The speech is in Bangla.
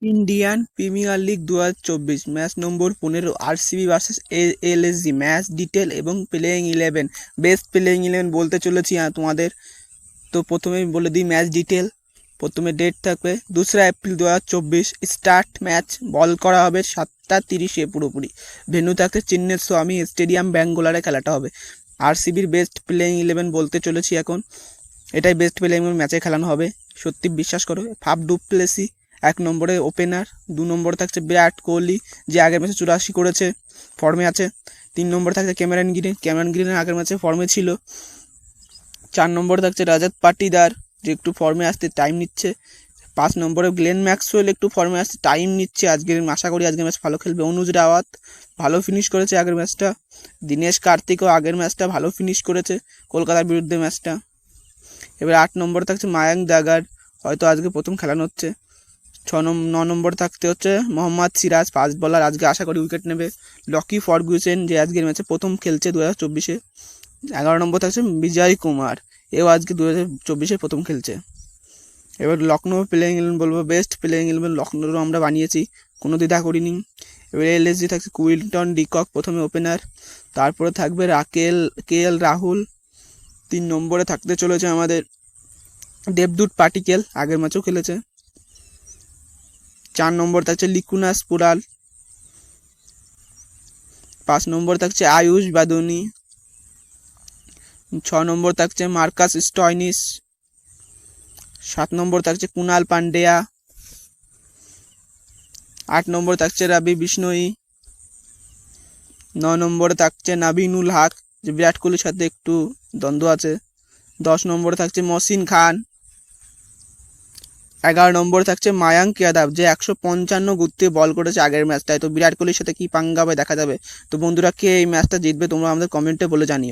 ইন্ডিয়ান প্রিমিয়ার লিগ 2024 ম্যাচ নম্বর 15 RCB versus LSG. Match detail এবং প্লেয়িং 11, বেস্ট প্লেয়িং 11 বলতে চলেছি তোমাদের। তো প্রথমেই বলে দিই ম্যাচ ডিটেল। প্রথমে ডেট থাকবে 2 এপ্রিল 2024। স্টার্ট ম্যাচ বল করা হবে 7:30 পুরোপুরি। ভেন্যু থাকছে চেন্নাই স্বামী স্টেডিয়াম, ব্যাঙ্গালোরে খেলাটা হবে। আরসিবির বেস্ট প্লেয়িং 11 বলতে চলেছি এখন। এটাই বেস্ট প্লেয়িং ম্যাচে খেলানো হবে, সত্যি বিশ্বাস করো। ফাফ ডু প্লেসি 1 নম্বরে ওপেনার। 2 নম্বরে থাকছে বিরাট কোহলি, যে আগের ম্যাচে 84 করেছে, ফর্মে আছে। 3 নম্বরে থাকছে ক্যামেরন গ্রিন আগের ম্যাচে ফর্মে ছিল। 4 নম্বরে থাকছে রজত পাটিদার, যে একটু ফর্মে আসতে টাইম নিচ্ছে। 5 নম্বরে গ্লেন ম্যাক্সওয়েল, একটু ফর্মে আসতে টাইম নিচ্ছে। আশা করি আজকের ম্যাচ ভালো খেলবে। অনুজ রাওয়াত ভালো ফিনিশ করেছে আগের ম্যাচটা। দীনেশ কার্তিকও আগের ম্যাচটা ভালো ফিনিশ করেছে, কলকাতার বিরুদ্ধে ম্যাচটা। এবার 8 নম্বরে থাকছে মায়াঙ্ক দাগার, হয়তো আজকে প্রথম খেলানো হচ্ছে। 9 নম্বরে থাকতে হচ্ছে মোহাম্মদ সিরাজ, ফাস্ট বলার, আজকে আশা করি উইকেট নেবে। লকি ফার্গুসন, যে আজকের ম্যাচে প্রথম খেলছে 2024-এ। 11 নম্বর থাকছে বিজয় কুমার, এও আজকে 2024-এ প্রথম খেলছে। এবার লখনৌ প্লেয়িং 11 বলবো, বেস্ট প্লেয়িং 11 লখনৌরও আমরা বানিয়েছি, কোনো দ্বিধা করিনি। এবার এলএসজি থাকছে কুইন্টন ডিকক প্রথমে ওপেনার, তারপরে থাকবে কেএল রাহুল। 3 নম্বরে থাকতে চলেছে আমাদের দেবদূত পাটিকেল, আগের ম্যাচও খেলেছে। 4 নম্বর থাকছে লিকুনাস পুরাল। 5 নম্বর থাকছে আয়ুষ বাদুনি। 6 নম্বর থাকছে মার্কাস স্টয়নিস। 7 নম্বর থাকছে কুনাল পান্ডেয়া। 8 নম্বর থাকছে রবি বিষ্ণোই। 9 নম্বরে থাকছে নাবিনুল হক, যে বিরাট কোহলির সাথে একটু দ্বন্দ্ব আছে। 10 নম্বরে থাকছে মহসিন খান। 11 নম্বরে থাকছে মায়াঙ্ক যাদব, যে 155 গতিতে বল করেছে আগের ম্যাচটায়। তো বিরাট কোহলির সাথে কি পাঙ্গা হবে দেখা যাবে। তো বন্ধুরা, কে এই ম্যাচটা জিতবে তোমরা আমাদের কমেন্টে বলে জানিও।